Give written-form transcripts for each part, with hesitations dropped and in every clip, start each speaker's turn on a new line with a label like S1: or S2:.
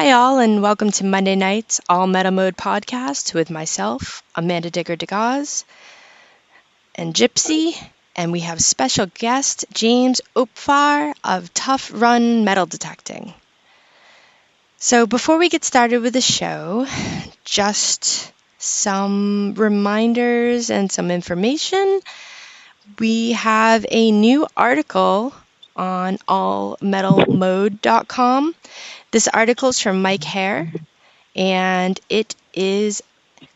S1: Hi, all, and welcome to Monday night's All Meta Mode podcast with myself, Amanda Digger-DeGaz, and Gypsy, and we have special guest James Opfar of Tough Run Metal Detecting. So before we get started with the show, just some reminders and some information. We have a new article on allmetalmode.com. This article is from Mike Hare, and it is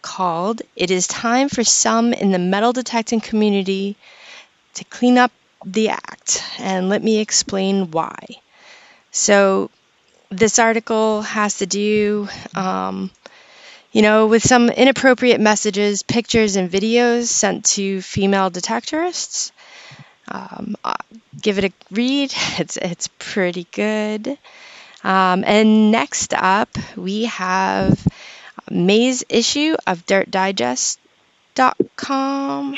S1: called, "It is time for some in the metal detecting community to clean up the act." And let me explain why. So this article has to do, with some inappropriate messages, pictures, and videos sent to female detectorists. Give it a read. It's pretty good. And next up, we have May's issue of DirtDigest.com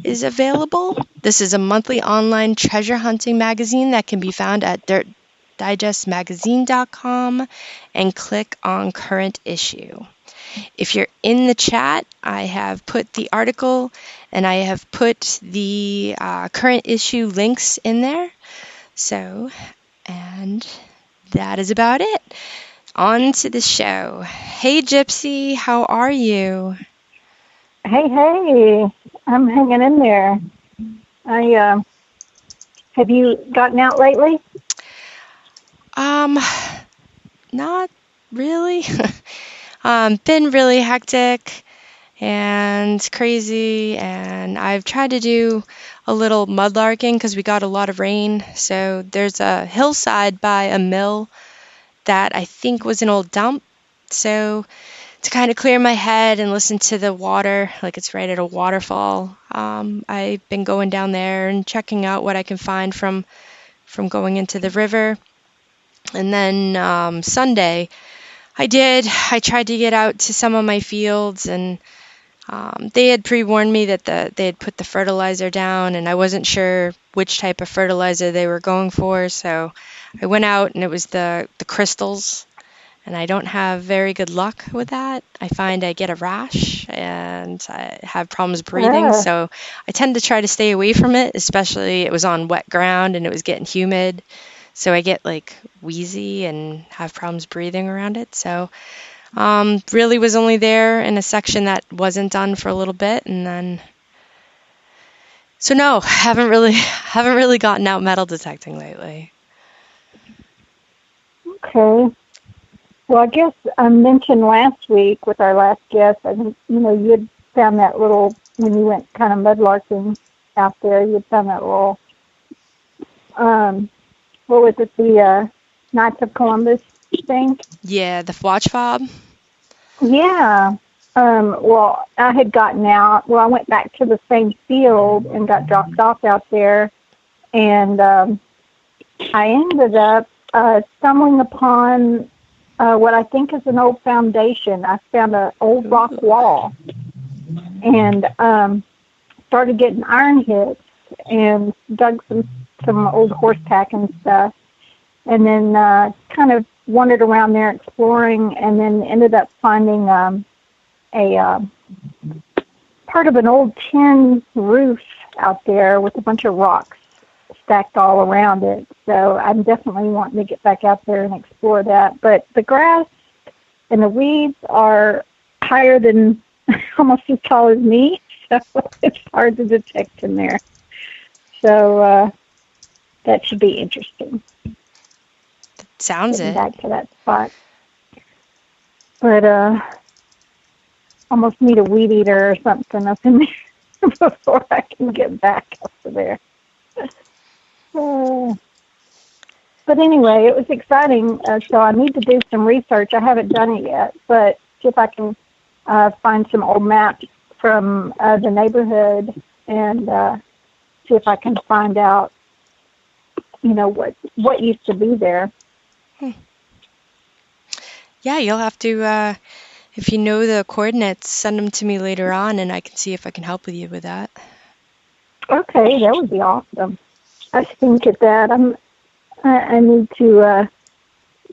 S1: is available. This is a monthly online treasure hunting magazine that can be found at DirtDigestMagazine.com and click on current issue. If you're in the chat, I have put the article and I have put the current issue links in there. And that is about it. On to the show. Hey, Gypsy, how are you?
S2: Hey, I'm hanging in there. Have you gotten out lately?
S1: Not really. Been really hectic and crazy, and I've tried to do a little mudlarking because we got a lot of rain. So there's a hillside by a mill that I think was an old dump. So to kind of clear my head and listen to the water, like it's right at a waterfall, I've been going down there and checking out what I can find from going into the river. And then Sunday, I tried to get out to some of my fields, and they had pre-warned me that they had put the fertilizer down, and I wasn't sure which type of fertilizer they were going for, so I went out and it was the crystals, and I don't have very good luck with that. I find I get a rash and I have problems breathing, so I tend to try to stay away from it, especially it was on wet ground and it was getting humid, so I get like wheezy and have problems breathing around it. So really was only there in a section that wasn't done for a little bit, and then so no, haven't really gotten out metal detecting lately.
S2: Okay. Well, I guess I mentioned last week with our last guest, I think, you had found that little, when you went kind of mudlarking out there, you had found that little, what was it, the Knights of Columbus thing?
S1: Yeah, the watch fob.
S2: Yeah. Well, I had gotten out. Well, I went back to the same field and got dropped off out there, and I ended up stumbling upon what I think is an old foundation. I found an old rock wall and started getting iron hits and dug some old horse tack and stuff, and then kind of wandered around there exploring, and then ended up finding a part of an old tin roof out there with a bunch of rocks stacked all around it. So I'm definitely wanting to get back out there and explore that. But the grass and the weeds are higher than almost as tall as me, so it's hard to detect in there. So that should be interesting.
S1: Sounds
S2: Getting
S1: it.
S2: back to that spot. But almost need a weed eater or something up in there before I can get back up to there. But anyway, it was exciting, so I need to do some research. I haven't done it yet, but see if I can find some old maps from the neighborhood and see if I can find out, what used to be there.
S1: Yeah, you'll have to, if you know the coordinates, send them to me later on, and I can see if I can help with you with that.
S2: Okay, that would be awesome. I think at that. I need to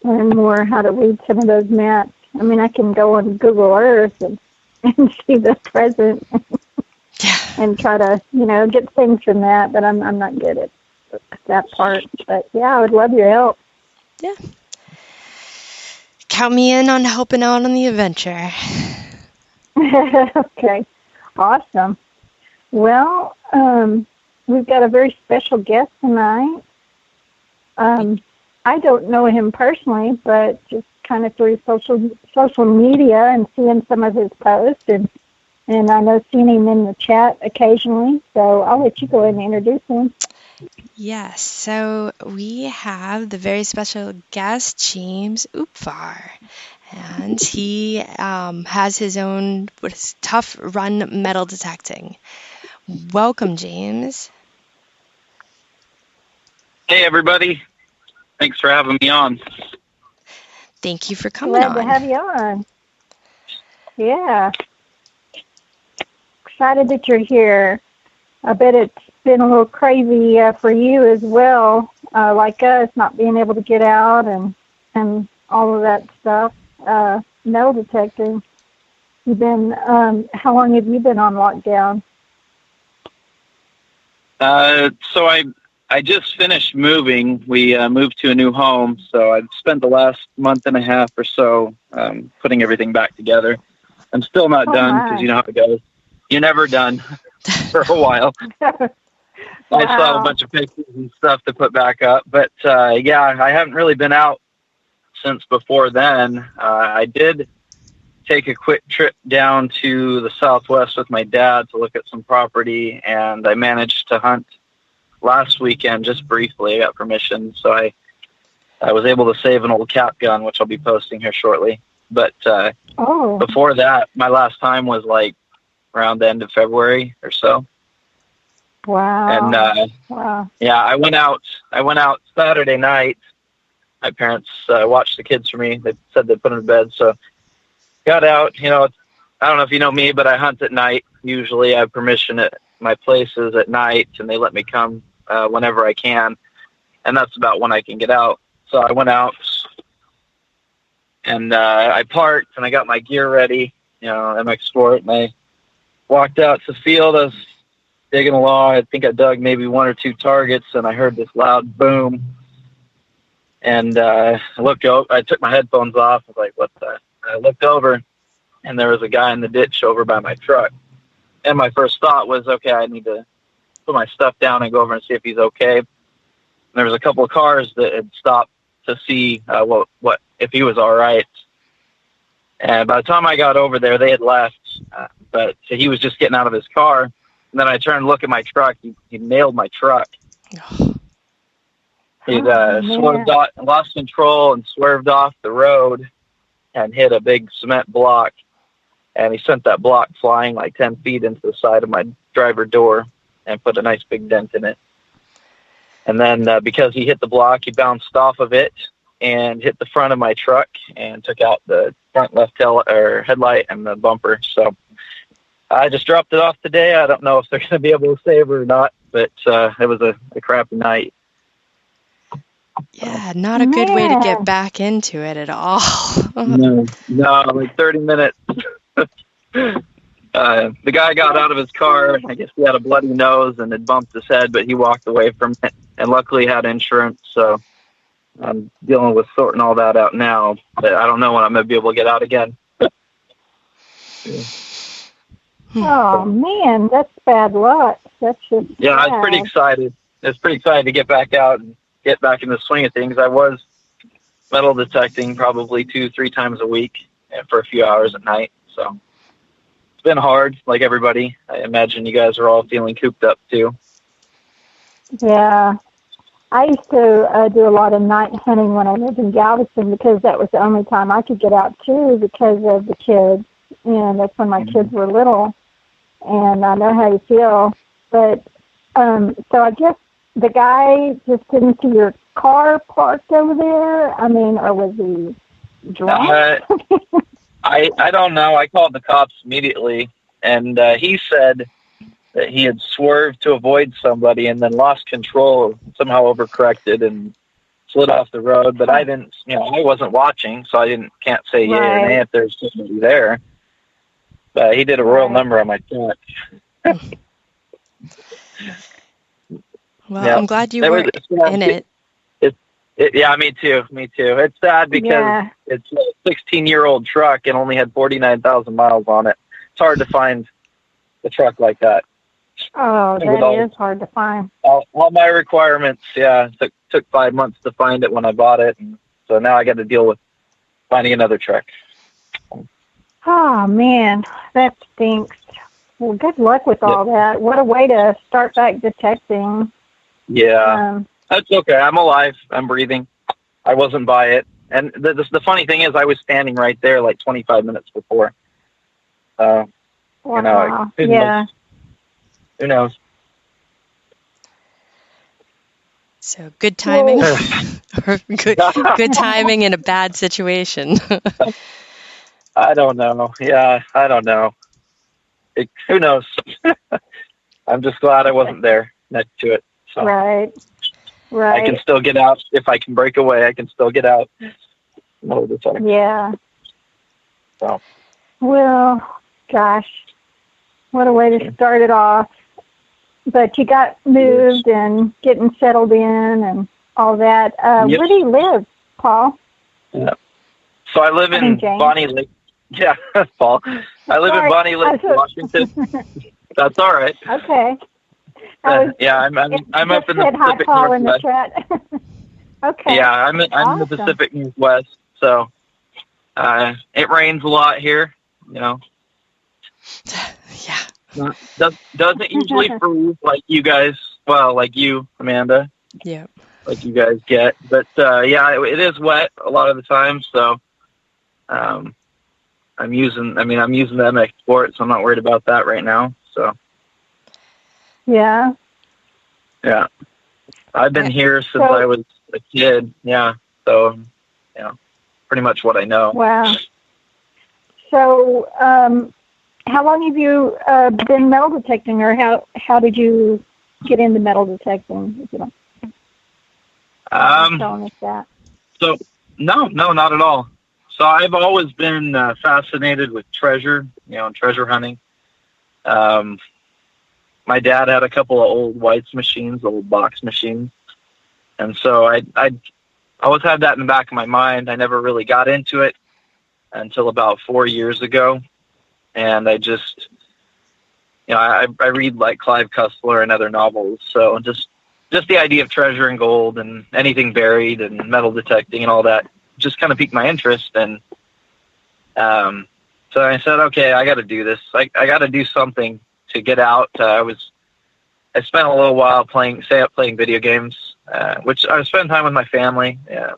S2: learn more how to read some of those maps. I mean, I can go on Google Earth and see the present and try to, get things from that, but I'm not good at that part. But yeah, I would love your help.
S1: Yeah. Count me in on helping out on the adventure.
S2: Okay. Awesome. Well, we've got a very special guest tonight. I don't know him personally, but just kind of through social media and seeing some of his posts, and I know seeing him in the chat occasionally. So I'll let you go ahead and introduce him.
S1: Yes, so we have the very special guest, James Opfar, and he has his own tough run metal detecting. Welcome, James.
S3: Hey, everybody. Thanks for having me on.
S1: Thank you for coming on.
S2: Glad to have you on. Yeah. Excited that you're here. I bet it's been a little crazy for you as well, like us, not being able to get out and all of that stuff. Metal detecting. You've been, how long have you been on lockdown?
S3: So I just finished moving. We moved to a new home, so I've spent the last month and a half or so putting everything back together. I'm still not done because you know how it goes. You're never done for a while.
S2: Wow.
S3: I still have a bunch of pictures and stuff to put back up. But, yeah, I haven't really been out since before then. I did take a quick trip down to the Southwest with my dad to look at some property, and I managed to hunt last weekend just briefly. I got permission, so I was able to save an old cap gun, which I'll be posting here shortly. But before that, my last time was like around the end of February or so.
S2: Wow.
S3: And
S2: wow.
S3: Yeah, I went out Saturday night. My parents watched the kids for me. They said they'd put them to bed, so got out. I don't know if you know me, but I hunt at night. Usually I have permission at my places at night, and they let me come whenever I can, and that's about when I can get out. So I went out, and I parked, and I got my gear ready, MX Sport, and I walked out to the field. I was digging along. I think I dug maybe one or two targets, and I heard this loud boom, and I looked over. I took my headphones off. I was like, what the? I looked over, and there was a guy in the ditch over by my truck. And my first thought was, okay, I need to put my stuff down and go over and see if he's okay. And there was a couple of cars that had stopped to see what if he was all right. And by the time I got over there, they had left. But he was just getting out of his car. And then I turned and looked at my truck. He nailed my truck. He'd swerved off, lost control and swerved off the road and hit a big cement block. And he sent that block flying like 10 feet into the side of my driver door and put a nice big dent in it. And then because he hit the block, he bounced off of it and hit the front of my truck and took out the front left headlight and the bumper. So I just dropped it off today. I don't know if they're going to be able to save her or not, but it was a crappy night.
S1: Yeah, not a good way to get back into it at all.
S3: No, like 30 minutes. The guy got out of his car. I guess he had a bloody nose and had bumped his head, but he walked away from it and luckily had insurance. So I'm dealing with sorting all that out now, but I don't know when I'm going to be able to get out again.
S2: Oh man, that's bad luck. That's just
S3: I was pretty excited. I was pretty excited to get back out and get back in the swing of things. I was metal detecting probably 2-3 times a week for a few hours at night. So it's been hard, like everybody. I imagine you guys are all feeling cooped up too.
S2: Yeah. I used to do a lot of night hunting when I lived in Galveston because that was the only time I could get out too because of the kids. And that's when my kids were little. And I know how you feel. But so I guess the guy just didn't see your car parked over there? I mean, or was he drunk?
S3: I don't know. I called the cops immediately, and he said that he had swerved to avoid somebody and then lost control, somehow overcorrected and slid off the road, but I didn't, I wasn't watching, so can't say yay or nay if there's somebody there. But he did a royal number on my truck.
S1: Well, I'm glad you were in it.
S3: Yeah, me too. It's sad because it's a 16-year-old truck and only had 49,000 miles on it. It's hard to find a truck like that.
S2: Oh, that is hard to find.
S3: All my requirements, took 5 months to find it when I bought it, and so now I got to deal with finding another truck.
S2: Oh, man, that stinks. Well, good luck with all that. What a way to start back detecting.
S3: Yeah, that's okay. I'm alive. I'm breathing. I wasn't by it. And the funny thing is I was standing right there like 25 minutes before.
S2: Wow.
S3: Who knows?
S1: So good timing, or good timing in a bad situation.
S3: I don't know. Yeah, I don't know. Who knows? I'm just glad I wasn't there next to it. So.
S2: Right.
S3: I can still get out. If I can break away, I can still get out. Most of the time.
S2: Yeah.
S3: So.
S2: Well, gosh, what a way to start it off. But you got moved and getting settled in and all that. Where do you live, Paul?
S3: Yeah. So I live in Bonnie Lake. Yeah, Paul. I live in Bonnie Lake, Washington. That's all right.
S2: Okay.
S3: I'm up in the Pacific Northwest.
S2: Okay.
S3: Yeah, I'm in the Pacific Northwest, so it rains a lot here.
S1: Yeah.
S3: Doesn't usually freeze like you guys. Well, like you, Amanda.
S1: Yeah.
S3: Like you guys get, but it is wet a lot of the time. So, I'm using the MX Sport, so I'm not worried about that right now. So.
S2: Yeah.
S3: Yeah. I've been here since I was a kid. Yeah. So, pretty much what I know.
S2: Wow. So, how long have you been metal detecting, or how did you get into metal detecting? If you don't telling us that.
S3: So, no, not at all. So I've always been fascinated with treasure, treasure hunting. My dad had a couple of old White's machines, old box machines. And so I always had that in the back of my mind. I never really got into it until about 4 years ago. And I just, I read like Clive Cussler and other novels. So just the idea of treasure and gold and anything buried and metal detecting and all that just kind of piqued my interest. And so I said, okay, I got to do this. I got to do something to get out. I spent a little while playing video games, which I was spending time with my family,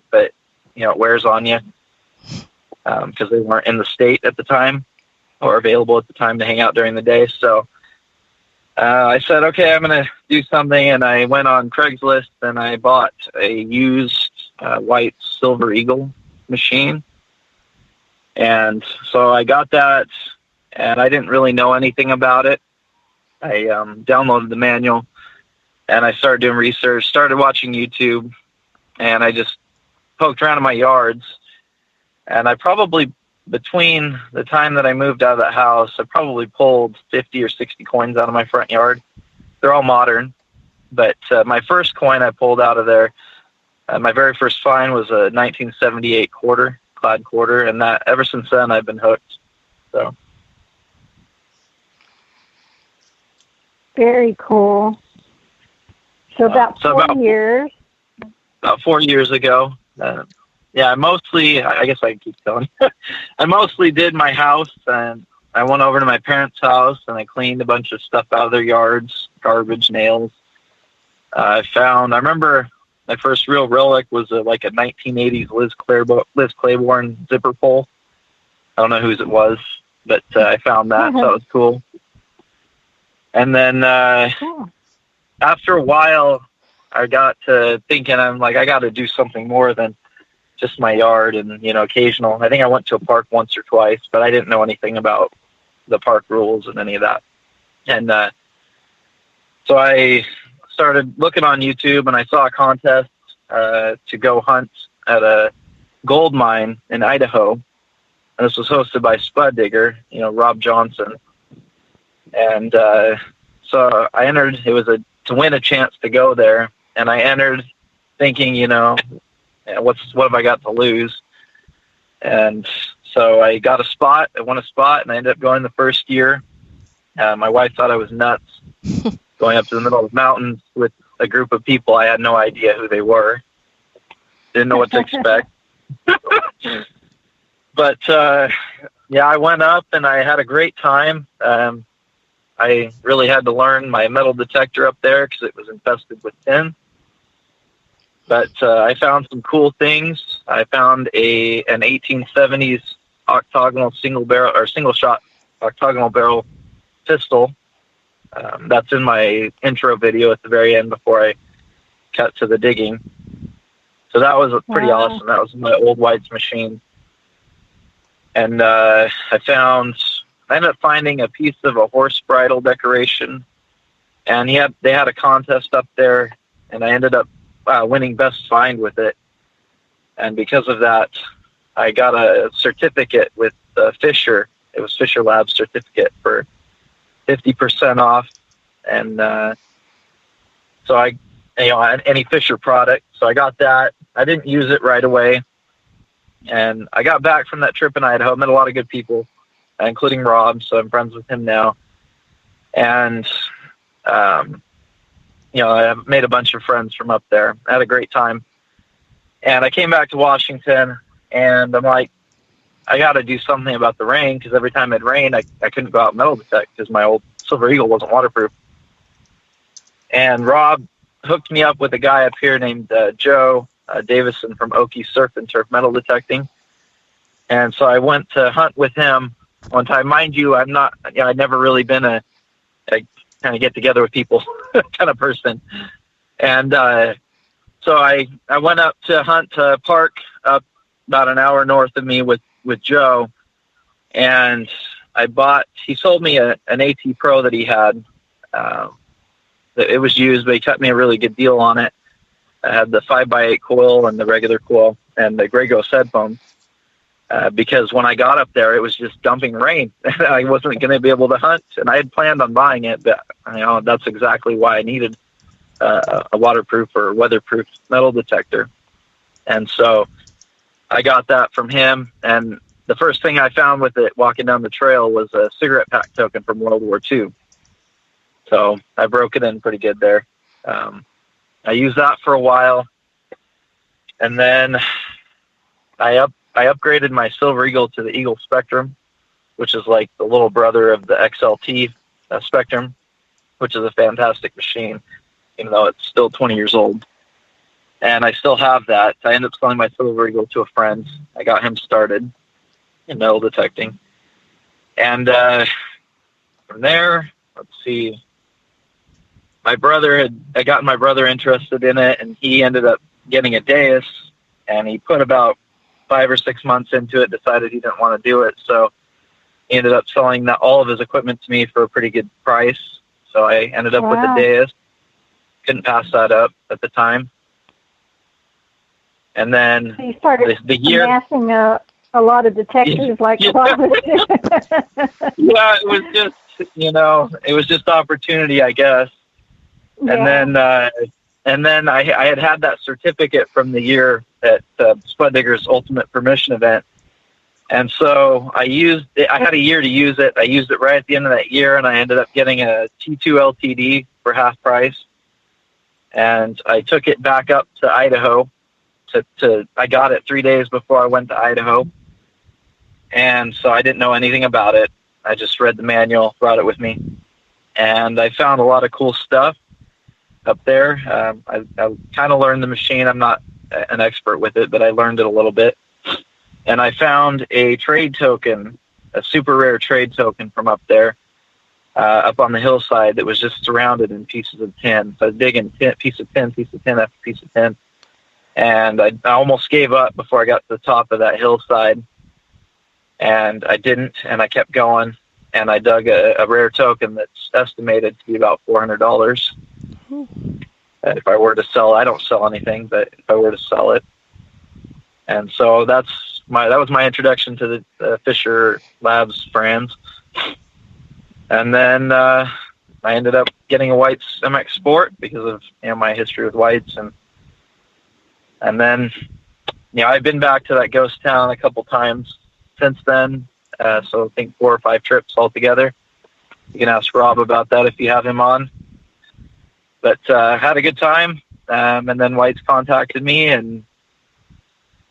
S3: but it wears on you because they weren't in the state at the time or available at the time to hang out during the day. So I said, okay, I'm going to do something, and I went on Craigslist and I bought a used white Silver Eagle machine. And so I got that, and I didn't really know anything about it. I downloaded the manual, and I started doing research, started watching YouTube, and I just poked around in my yards. And I probably, between the time that I moved out of that house, I probably pulled 50 or 60 coins out of my front yard. They're all modern, but my first coin I pulled out of there, my very first find was a 1978 clad quarter, and that ever since then I've been hooked. So.
S2: Very cool. So about 4 years.
S3: About 4 years ago. I guess I can keep telling. I mostly did my house, and I went over to my parents' house, and I cleaned a bunch of stuff out of their yards, garbage, nails. I remember my first real relic was a 1980s Liz Claiborne zipper pull. I don't know whose it was, but I found that, so it was cool. And then after a while, I got to thinking, I'm like, I got to do something more than just my yard and, occasional. I think I went to a park once or twice, but I didn't know anything about the park rules and any of that. And so I started looking on YouTube, and I saw a contest to go hunt at a gold mine in Idaho. And this was hosted by Spud Digger, Rob Johnson. And so I entered. It was to win a chance to go there, and I entered thinking, what have I got to lose? And so I got a spot. I won a spot, and I ended up going the first year. My wife thought I was nuts, going up to the middle of the mountains with a group of people. I had no idea who they were. Didn't know what to expect. But, I went up, and I had a great time. I really had to learn my metal detector up there because it was infested with tin. But I found some cool things. I found an 1870s octagonal single shot octagonal barrel pistol. That's in my intro video at the very end before I cut to the digging. So that was pretty awesome. That was my old White's machine. And I ended up finding a piece of a horse bridle decoration, and they had a contest up there, and I ended up winning best find with it. And because of that, I got a certificate with Fisher. It was Fisher Labs certificate for 50% off, and so any Fisher product. So I got that. I didn't use it right away, and I got back from that trip in Idaho. Met a lot of good people, including Rob, so I'm friends with him now. And, I made a bunch of friends from up there. I had a great time. And I came back to Washington, and I'm like, I got to do something about the rain, because every time it rained, I couldn't go out and metal detect because my old Silver Eagle wasn't waterproof. And Rob hooked me up with a guy up here named Joe Davison from Okie Surf and Turf Metal Detecting. And so I went to hunt with him one time. Mind you, I'd never really been a kind of get together with people kind of person. And so I went up to hunt a park up about an hour north of me with Joe. And he sold me an AT Pro that he had. It was used, but he cut me a really good deal on it. I had the 5x8 coil and the regular coil and the Grey Ghost headphones. Because when I got up there, it was just dumping rain. I wasn't going to be able to hunt, and I had planned on buying it, but that's exactly why I needed a waterproof or weatherproof metal detector. And so I got that from him, and the first thing I found with it walking down the trail was a cigarette pack token from World War II. So I broke it in pretty good there. I used that for a while, and then I upgraded my Silver Eagle to the Eagle Spectrum, which is like the little brother of the XLT Spectrum, which is a fantastic machine, even though it's still 20 years old. And I still have that. I ended up selling my Silver Eagle to a friend. I got him started in metal detecting. And from there, let's see, I got my brother interested in it, and he ended up getting a Deus, and he put about 5 or 6 months into it, decided he didn't want to do it. So he ended up selling all of his equipment to me for a pretty good price. So I ended up with the Deus. Couldn't pass that up at the time. And then
S2: so you started amassing a lot of detectors like closets.
S3: Yeah, it was just opportunity, I guess. Yeah. And then I had that certificate from the year at Spud Digger's Ultimate Permission event. And so I had a year to use it. I used it right at the end of that year, and I ended up getting a T2 LTD for half price. And I took it back up to Idaho. I got it 3 days before I went to Idaho. And so I didn't know anything about it. I just read the manual, brought it with me. And I found a lot of cool stuff up there. I kind of learned the machine. I'm not an expert with it, but I learned it a little bit. And I found a trade token, a super rare trade token from up there, up on the hillside that was just surrounded in pieces of tin. So I was digging piece of tin after piece of tin. And I almost gave up before I got to the top of that hillside. And I didn't, and I kept going. And I dug a rare token that's estimated to be about $400. if I were to sell. I don't sell anything, but if I were to sell it. And so that was my introduction to the Fisher Labs brands. And then I ended up getting a White's MX Sport because of my history with White's, and then I've been back to that ghost town a couple times since then. So I think 4 or 5 trips altogether. You can ask Rob about that if you have him on. But had a good time, and then White's contacted me, and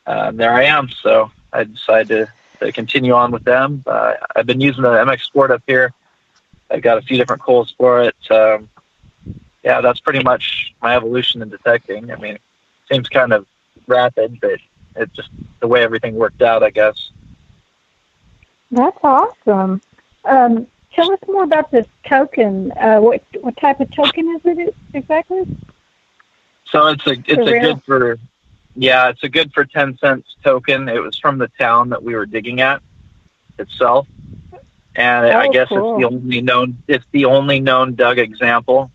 S3: there I am. So I decided to continue on with them. I've been using the MX Sport up here. I've got a few different coals for it. That's pretty much my evolution in detecting. I mean, it seems kind of rapid, but it's just the way everything worked out, I guess.
S2: That's awesome. Tell us more about this token. What type of token is it exactly?
S3: So it's a good for 10 cents token. It was from the town that we were digging at itself, and I guess cool. It's the only known dug example.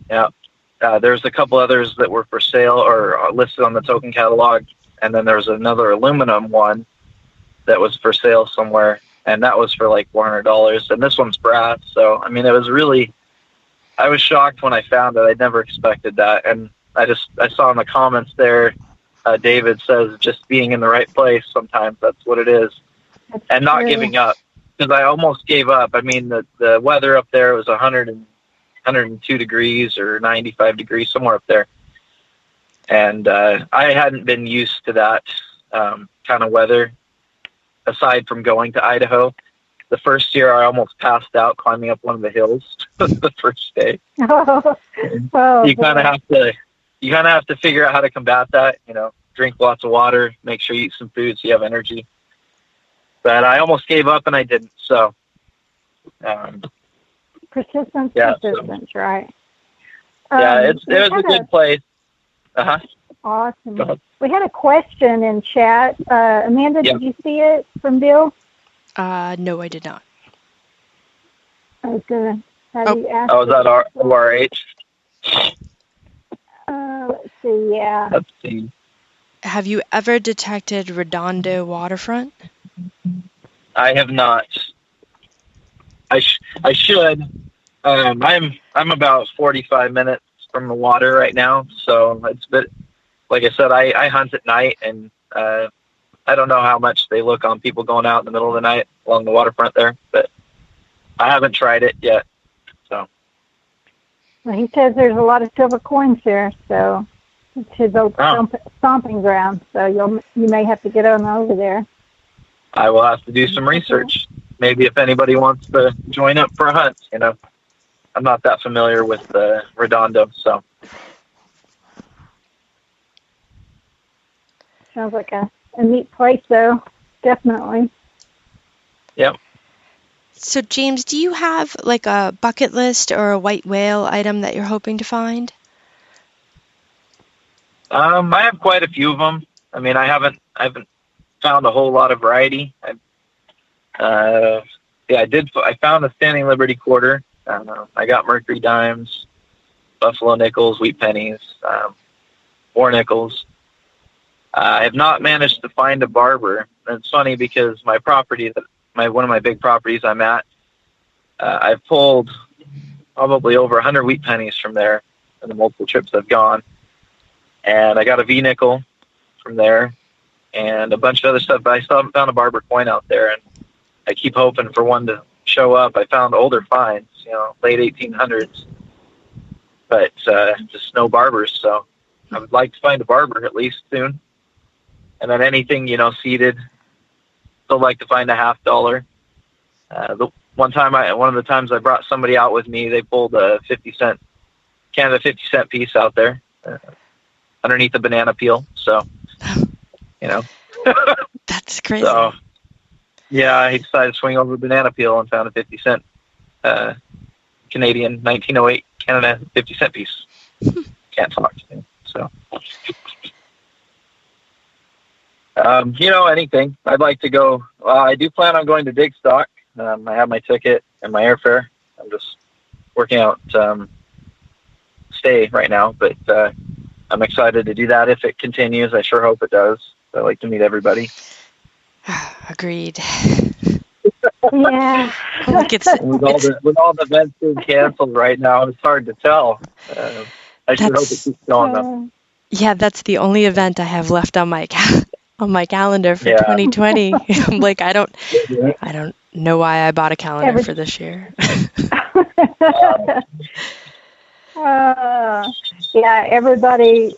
S3: Yeah, there's a couple others that were for sale or listed on the token catalog, and then there's another aluminum one that was for sale somewhere, and that was for like $400. And this one's brass. So I mean, I was shocked when I found it. I never expected that, and I saw in the comments there, David says just being in the right place sometimes, that's what it is. And not giving up, because I almost gave up. I mean, the weather up there was 102 degrees or 95 degrees, somewhere up there. And I hadn't been used to that kind of weather, aside from going to Idaho. The first year I almost passed out climbing up one of the hills the first day. You kind of have to figure out how to combat that, drink lots of water, make sure you eat some food so you have energy. But I almost gave up and I didn't. So,
S2: persistence, right?
S3: It was a good place.
S2: Awesome. We had a question in chat. Amanda, did you see it from Bill?
S1: No, I did not.
S2: I was going to have you ask.
S3: Oh, is that ORH?
S2: Let's see, yeah.
S3: Let's see.
S1: Have you ever detected Redondo Waterfront?
S3: I have not. I should. I'm about 45 minutes from the water right now, so it's a bit. Like I said, I hunt at night, and I don't know how much they look on people going out in the middle of the night along the waterfront there, but I haven't tried it yet. So.
S2: Well, he says there's a lot of silver coins there, so it's his old stomping ground. So you may have to get on over there.
S3: I will have to do some research. Maybe if anybody wants to join up for a hunt, I'm not that familiar with Redondo, so.
S2: Sounds like a neat place, though. Definitely.
S3: Yep.
S1: So, James, do you have like a bucket list or a white whale item that you're hoping to find?
S3: I have quite a few of them. I mean, I haven't found a whole lot of variety. I found a Standing Liberty quarter. I got Mercury dimes, Buffalo nickels, wheat pennies, 4 nickels. I have not managed to find a barber. And it's funny because my property, one of my big properties I'm at, I've pulled probably over 100 wheat pennies from there in the multiple trips I've gone. And I got a V-nickel from there and a bunch of other stuff, but I still haven't found a barber coin out there. And I keep hoping for one to show up. I found older finds, late 1800s, but just no barbers. So I would like to find a barber at least soon. And then anything, seeded, still like to find a $50. One of the times I brought somebody out with me, they pulled a 50-cent piece out there underneath a banana peel. So,
S1: That's crazy.
S3: So, yeah, he decided to swing over a banana peel and found a 50-cent Canadian 1908 Canada 50-cent piece. Can't talk to me. So, anything. I'd like to go. I do plan on going to Digstock. I have my ticket and my airfare. I'm just working out stay right now, but I'm excited to do that if it continues. I sure hope it does. I like to meet everybody.
S1: Agreed.
S2: Yeah.
S1: Look, it's
S3: with all the events being canceled right now, it's hard to tell. I sure hope it keeps going though.
S1: Yeah, that's the only event I have left on my calendar for
S3: Yeah.
S1: 2020. I'm like, I don't know why I bought a calendar for this year.
S2: Yeah, everybody.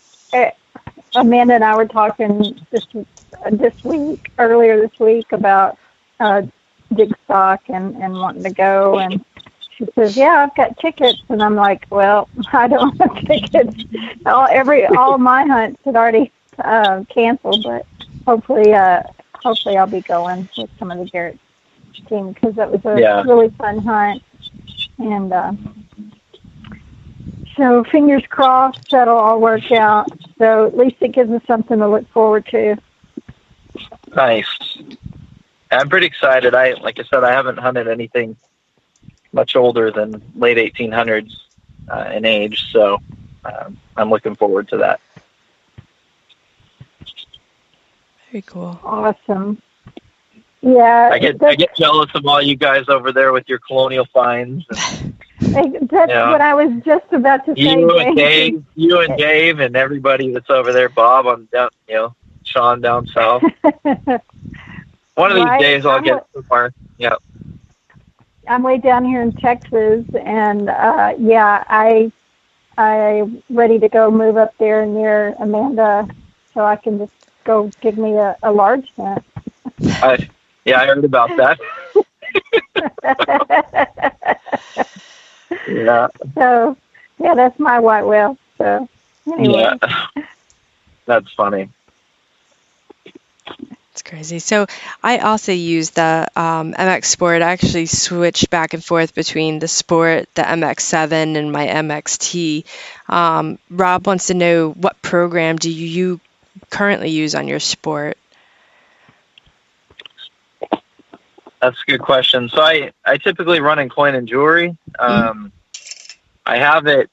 S2: Amanda and I were talking earlier this week about dig stock and wanting to go, and she says, "Yeah, I've got tickets," and I'm like, "Well, I don't have tickets. All my hunts had already canceled, but hopefully I'll be going with some of the Garrett team because that was a really fun hunt, and so fingers crossed that'll all work out. So at least it gives us something to look forward to."
S3: Nice. I'm pretty excited. Like I said, I haven't hunted anything much older than late 1800s in age, so I'm looking forward to that.
S1: Very cool.
S2: Awesome. Yeah.
S3: I get jealous of all you guys over there with your colonial finds.
S2: That's what I was just about to say.
S3: You and Dave, and everybody that's over there. Bob, I'm down. Sean down south. One of these days I'll get somewhere. Yeah.
S2: I'm way down here in Texas, and I ready to go move up there near Amanda, so I can just go give me a large hunt.
S3: I heard about that. Yeah.
S2: So that's my white whale. So anyway.
S3: Yeah. That's funny.
S1: It's crazy. So I also use the MX Sport. I actually switch back and forth between the Sport, the MX7, and my MXT. Rob wants to know, what program do you currently use on your Sport?
S3: That's a good question. So I typically run in coin and jewelry. I have it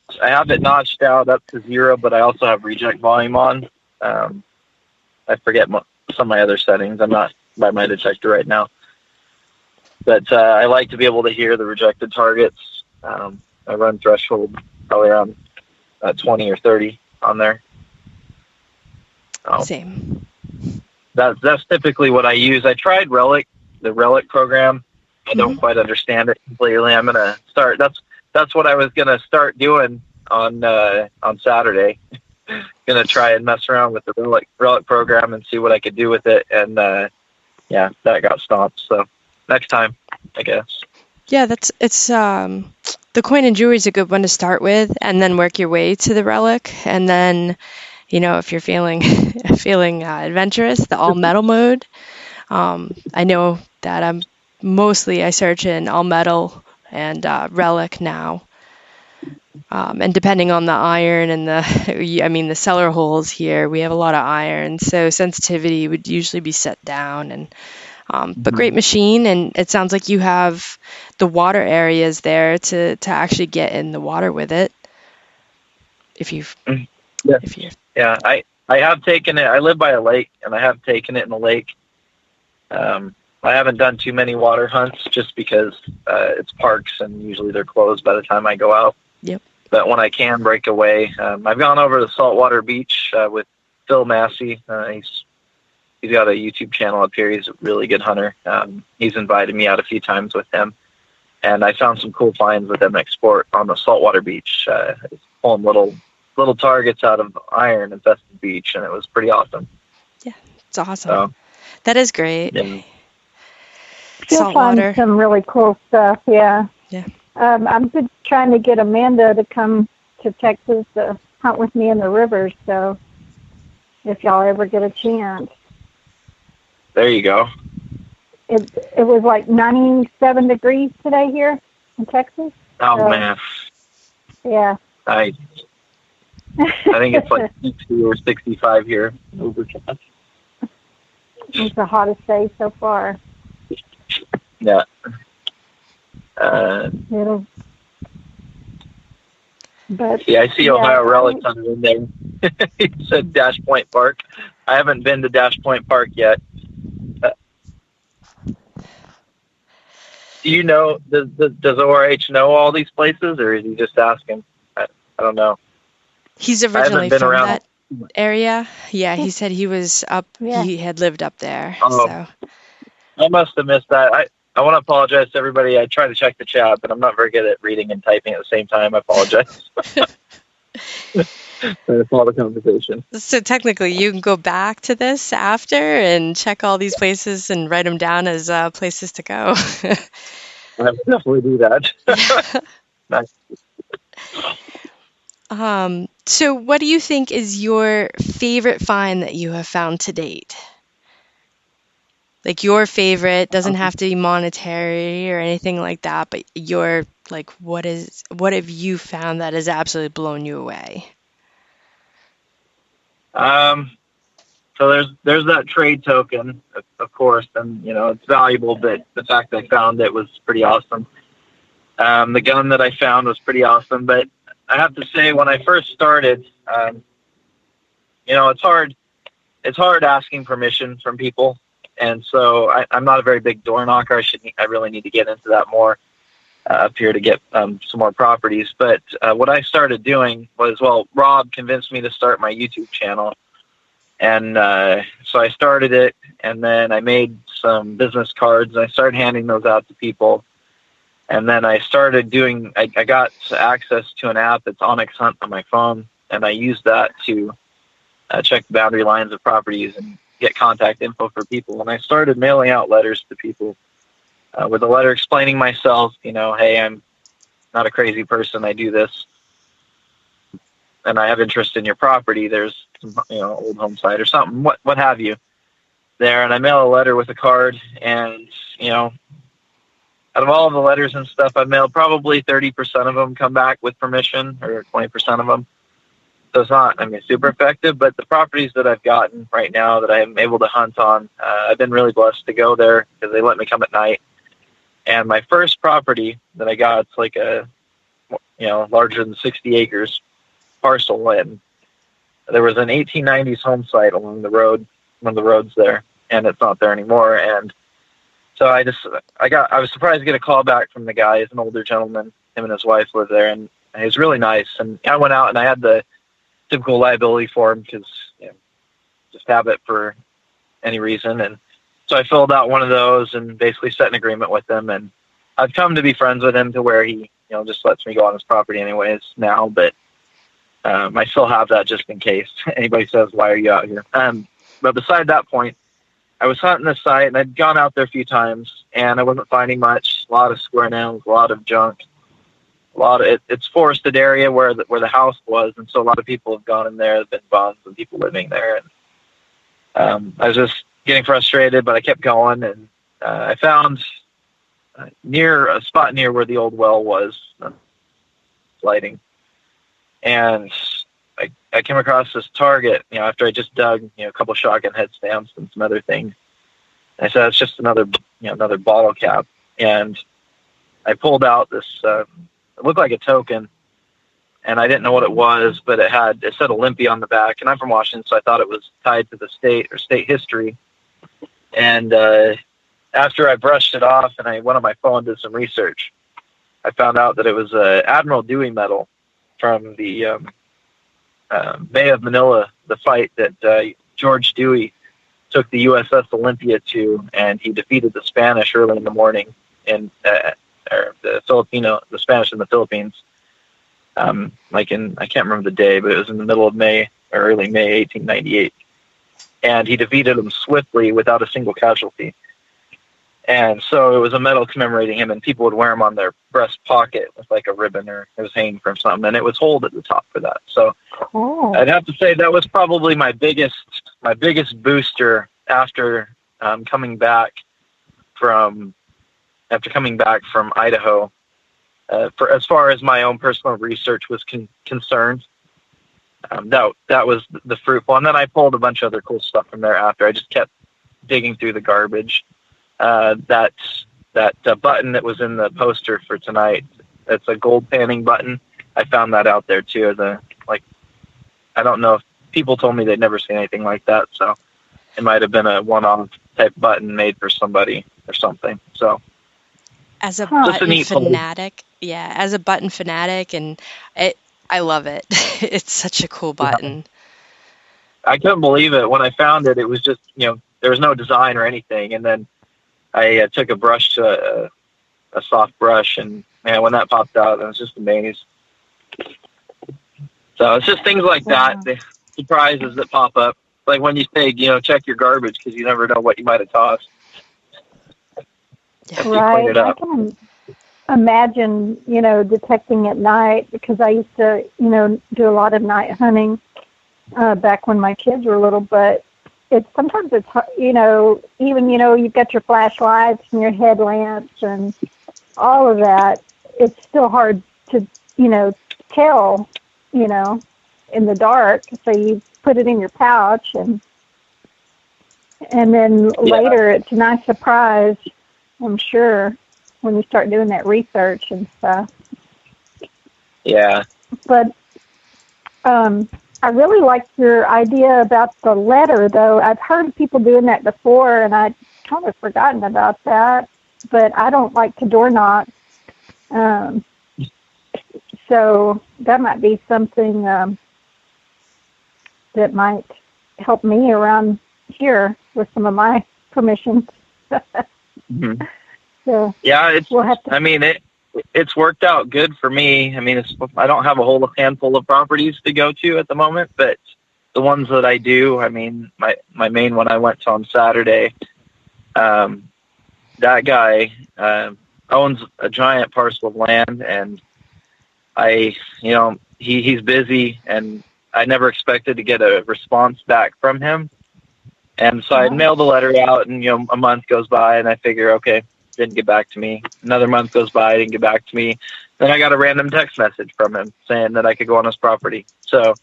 S3: notched out up to 0, but I also have reject volume on. I forget some of my other settings. I'm not by my detector right now, but I like to be able to hear the rejected targets. I run threshold probably around 20 or 30 on there.
S1: Same.
S3: That's typically what I use. I tried the Relic program. I don't quite understand it completely. I'm gonna start. That's what I was gonna start doing on Saturday. Gonna try and mess around with the Relic program and see what I could do with it. And that got stopped. So next time, I guess.
S1: Yeah, the coin and jewelry is a good one to start with, and then work your way to the Relic. And then, if you're feeling adventurous, the all metal mode. I know that I search in all metal and Relic now. And depending on the iron and the cellar holes here, we have a lot of iron, so sensitivity would usually be set down. And but great machine, and it sounds like you have the water areas there to actually get in the water with it.
S3: I have taken it. I live by a lake, and I have taken it in the lake. I haven't done too many water hunts just because it's parks, and usually they're closed by the time I go out.
S1: Yep.
S3: But when I can break away, I've gone over to Saltwater Beach with Phil Massey. He's got a YouTube channel up here. He's a really good hunter. He's invited me out a few times with him, and I found some cool finds with MX Sport on the Saltwater Beach. Pulling little targets out of iron infested beach, and it was pretty awesome.
S1: Yeah, it's awesome. So, that is great.
S3: Yeah.
S2: You'll find some really cool stuff. Yeah.
S1: Yeah.
S2: I'm just trying to get Amanda to come to Texas to hunt with me in the rivers. So if y'all ever get a chance.
S3: There you go.
S2: It was like 97 degrees today here in Texas.
S3: Oh, man.
S2: Yeah.
S3: I think it's like 60 or 65 here. Overcast.
S2: It's the hottest day so far.
S3: Yeah.
S2: But
S3: Yeah, I see
S2: yeah,
S3: Ohio Relics under in there. It said Dash Point Park. I haven't been to Dash Point Park yet. Uh, do you know, does ORH know all these places, or is he just asking? I don't know.
S1: He's
S3: I haven't
S1: originally
S3: been
S1: from
S3: around.
S1: that area. Yeah, he said he was up,
S2: yeah.
S1: he had lived up there.
S3: Oh,
S1: So
S3: I must have missed that. I want to apologize to everybody. I try to check the chat, but I'm not very good at reading and typing at the same time. I apologize. For all the conversation.
S1: So technically, you can go back to this after and check all these places and write them down as places to go.
S3: I will definitely do that.
S1: Yeah.
S3: Nice.
S1: So what do you think is your favorite find that you have found to date? Like your favorite doesn't have to be monetary or anything like that, but your like what have you found that has absolutely blown you away?
S3: So there's that trade token, of course, and it's valuable. But the fact I found it was pretty awesome. The gun that I found was pretty awesome. But I have to say, when I first started, it's hard. It's hard asking permission from people, and so I'm not a very big door knocker. I really need to get into that more up here to get some more properties. But what I started doing was, Rob convinced me to start my YouTube channel. And so I started it, and then I made some business cards, and I started handing those out to people. And then I started doing, I got access to an app that's Onyx Hunt on my phone, and I used that to check the boundary lines of properties and get contact info for people. And I started mailing out letters to people with a letter explaining myself, hey, I'm not a crazy person. I do this, and I have interest in your property. There's some, old home site or something, what have you there. And I mail a letter with a card, and, out of all of the letters and stuff I mailed, probably 30% of them come back with permission, or 20% of them. So it's not, super effective, but the properties that I've gotten right now that I'm able to hunt on, I've been really blessed to go there because they let me come at night. And my first property that I got, it's like a, larger than 60 acres parcel, and there was an 1890s home site along the road, one of the roads there, and it's not there anymore. And so I was surprised to get a call back from the guy. He's an older gentleman. Him and his wife live there, and he was really nice. And I went out and I had the typical liability form because, just have it for any reason. And so I filled out one of those and basically set an agreement with him. And I've come to be friends with him to where he, just lets me go on his property anyways now. But I still have that just in case anybody says, why are you out here? But beside that point, I was hunting the site, and I'd gone out there a few times, and I wasn't finding much. A lot of square nails, a lot of junk, it's forested area where the house was, and so a lot of people have gone in there. There's been bums and people living there, and I was just getting frustrated, but I kept going, and I found a spot near where the old well was, lighting. And I came across this target, after I just dug, a couple shotgun head stamps and some other things. And I said, it's just another bottle cap. And I pulled out this, it looked like a token, and I didn't know what it was, but it said Olympia on the back. And I'm from Washington, so I thought it was tied to the state or state history. And after I brushed it off and I went on my phone and did some research, I found out that it was Admiral Dewey medal from the Bay of Manila, the fight that George Dewey took the USS Olympia to, and he defeated the Spanish early in the morning in the Spanish in the Philippines. I can't remember the day, but it was in the middle of May or early May 1898, and he defeated them swiftly without a single casualty. And so it was a medal commemorating him, and people would wear them on their breast pocket with like a ribbon, or it was hanging from something, and it was hold at the top for that. So I'd have to say that was probably my biggest booster after coming back from Idaho. For as far as my own personal research was concerned, that was the fruitful. And then I pulled a bunch of other cool stuff from there after. I just kept digging through the garbage. That button that was in the poster for tonight, it's a gold panning button. I found that out there too. I don't know if people told me they'd never seen anything like that, so it might have been a one-off type button made for somebody or something. So
S1: As a
S3: just a
S1: button
S3: neat
S1: fanatic, yeah, as a button fanatic, and I love it. It's such a cool
S3: Yeah.
S1: button.
S3: I couldn't believe it when I found it. It was just, there was no design or anything, and then I took a brush to a soft brush, and man, when that popped out, I was just amazed. So it's just things like that, the surprises that pop up. Like when you say, check your garbage because you never know what you might have tossed.
S1: Yeah.
S2: Right. I can imagine, detecting at night, because I used to, do a lot of night hunting back when my kids were little. But sometimes it's, even, you've got your flashlights and your headlamps and all of that. It's still hard to, tell, in the dark. So you put it in your pouch, and then later it's a nice surprise, I'm sure, when you start doing that research and stuff.
S3: Yeah.
S2: But I really liked your idea about the letter, though. I've heard people doing that before, and I'd kind of forgotten about that. But I don't like to door knock. So that might be something that might help me around here with some of my permissions.
S3: Mm-hmm.
S2: So
S3: yeah,
S2: we'll have to.
S3: It's worked out good for me. I don't have a whole handful of properties to go to at the moment, but the ones that I do, my main one I went to on Saturday, that guy owns a giant parcel of land, and he's busy, and I never expected to get a response back from him. And so I mailed the letter out, and, a month goes by, and I figure, okay, didn't get back to me. Another month goes by, didn't get back to me. Then I got a random text message from him saying that I could go on his property. So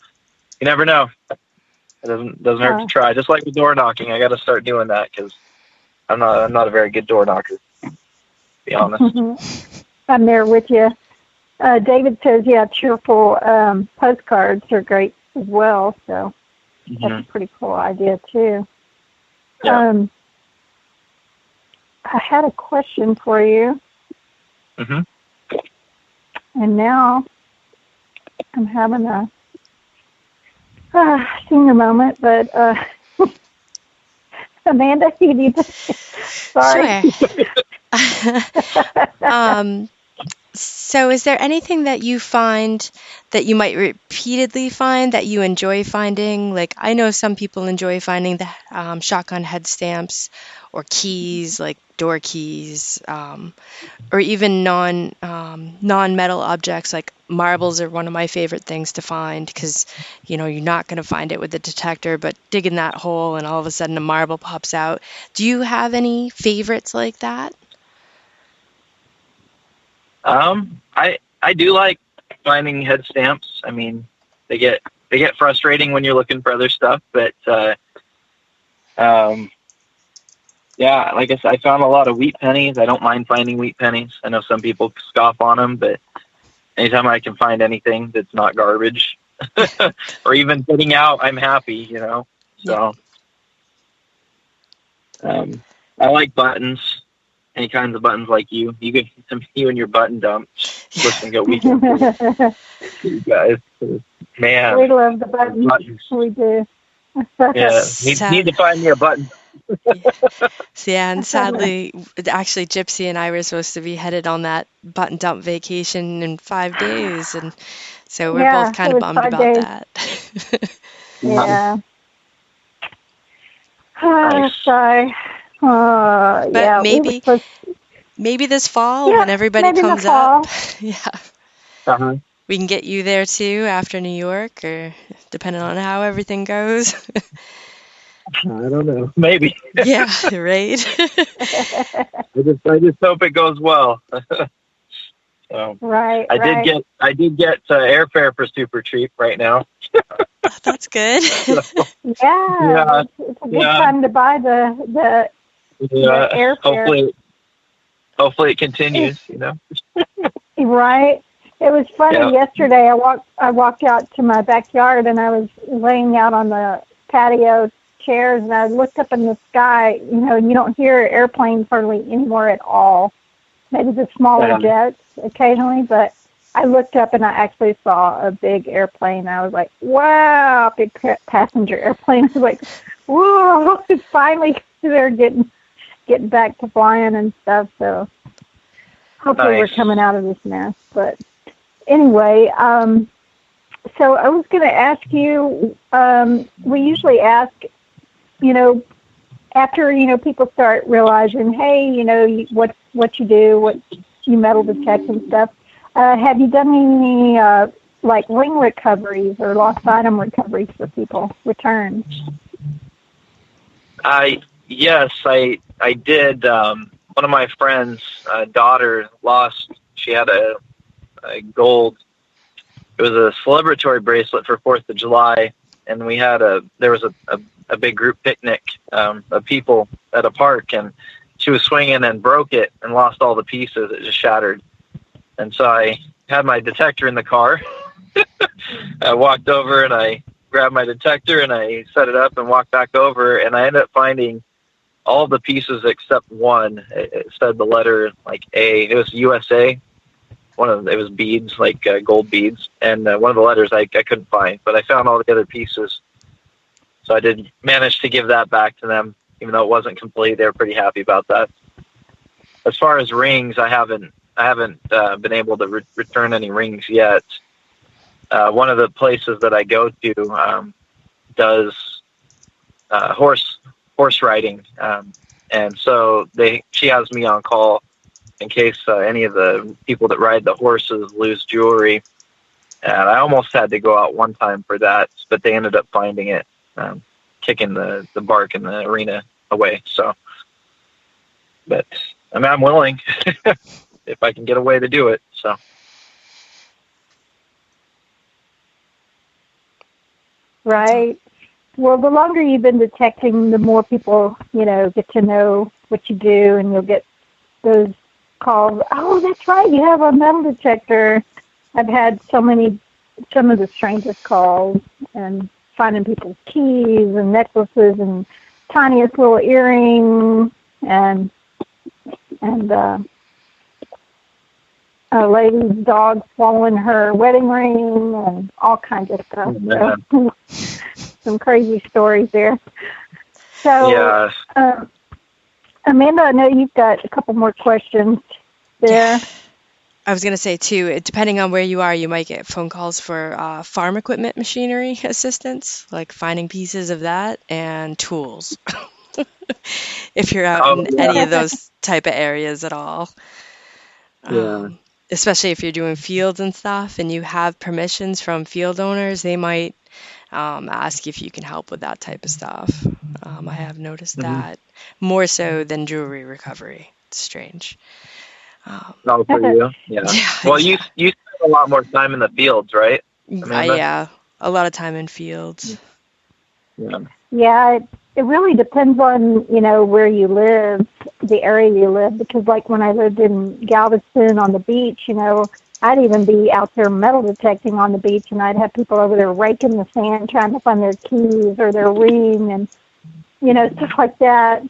S3: you never know. It doesn't hurt to try. Just like with door knocking, I got to start doing that because I'm not a very good door knocker, to be honest.
S2: I'm there with you. David says, cheerful postcards are great as well. So that's a pretty cool idea too.
S3: Yeah.
S2: I had a question for you.
S3: Mm-hmm.
S2: And now I'm having a senior moment, but Amanda, you need to. Sorry.
S1: Sure. So is there anything that you find that you might repeatedly find that you enjoy finding? Like, I know some people enjoy finding the shotgun head stamps or keys, like door keys, or even non-metal objects like marbles are one of my favorite things to find because, you're not going to find it with the detector, but dig in that hole and all of a sudden a marble pops out. Do you have any favorites like that?
S3: I do like finding head stamps. They get frustrating when you're looking for other stuff, but yeah, like I said, I found a lot of wheat pennies. I don't mind finding wheat pennies. I know some people scoff on them, but anytime I can find anything that's not garbage or even getting out, I'm happy, So I like buttons. Any kinds of buttons like you. You and your button dump. Listen, go weekend. You guys, man.
S2: We love the buttons. We do.
S3: Yeah, need to find me a button.
S1: Yeah, and sadly, actually, Gypsy and I were supposed to be headed on that button dump vacation in 5 days, and so we're both kind of bummed about that.
S2: Yeah.
S3: Nice.
S2: Sorry.
S1: But
S2: yeah,
S1: maybe this fall when everybody comes up, we can get you there too after New York, or depending on how everything goes.
S3: I don't know. Maybe.
S1: Yeah, right.
S3: I just hope it goes well. So,
S2: right.
S3: I did get airfare for super cheap right now.
S1: That's good.
S2: Yeah. It's a good time to buy the airfare.
S3: Hopefully it continues,
S2: Right. It was funny.
S3: Yeah.
S2: Yesterday, I walked out to my backyard, and I was laying out on the patio chairs, and I looked up in the sky. You know, you don't hear airplanes hardly anymore at all. Maybe the smaller jets occasionally, but I looked up and I actually saw a big airplane. I was like, wow, big passenger airplane. I was like, whoa, finally they're getting back to flying and stuff. So hopefully we're coming out of this mess. But anyway, so I was going to ask you, we usually ask, you know, after, you know, people start realizing, hey, you know, what you do, what you metal detect and stuff, have you done any, like ring recoveries or lost item recoveries for people, returns?
S3: Yes, I did. One of my friends' daughter lost, she had a gold, it was a celebratory bracelet for 4th of July, and there was a big group picnic of people at a park, and she was swinging and broke it and lost all the pieces. It just shattered. And so I had my detector in the car. I walked over and I grabbed my detector and I set it up and walked back over, and I ended up finding all the pieces except one. It said the letter like A. It was USA. It was beads, like gold beads, and one of the letters I couldn't find, but I found all the other pieces. So I did manage to give that back to them, even though it wasn't complete. They were pretty happy about that. As far as rings, I haven't been able to return any rings yet. One of the places that I go to does horse riding, and so she has me on call in case any of the people that ride the horses lose jewelry. And I almost had to go out one time for that, but they ended up finding it, kicking the bark in the arena away. So, but I mean, I'm willing if I can get a way to do it. So.
S2: Right. Well, the longer you've been detecting, the more people, you know, get to know what you do, and you'll get those calls. Oh, that's right, you have a metal detector. I've had some of the strangest calls, and finding people's keys and necklaces and tiniest little earrings, and a lady's dog swallowing her wedding ring, and all kinds of stuff. So, some crazy stories there. So, yeah. Amanda, I know you've got a couple more questions there.
S1: I was going to say, too, depending on where you are, you might get phone calls for farm equipment machinery assistance, like finding pieces of that, and tools, if you're out in any of those type of areas at all. Especially if you're doing fields and stuff and you have permissions from field owners, they might ask if you can help with that type of stuff. I have noticed that more so than jewelry recovery. It's strange.
S3: For you, yeah. Well, you spend a lot more time in the fields, right?
S1: Yeah, a lot of time in fields.
S2: Yeah, it really depends on, you know, where you live, the area you live, because like when I lived in Galveston on the beach, you know, I'd even be out there metal detecting on the beach, and I'd have people over there raking the sand trying to find their keys or their ring and, you know, stuff like that.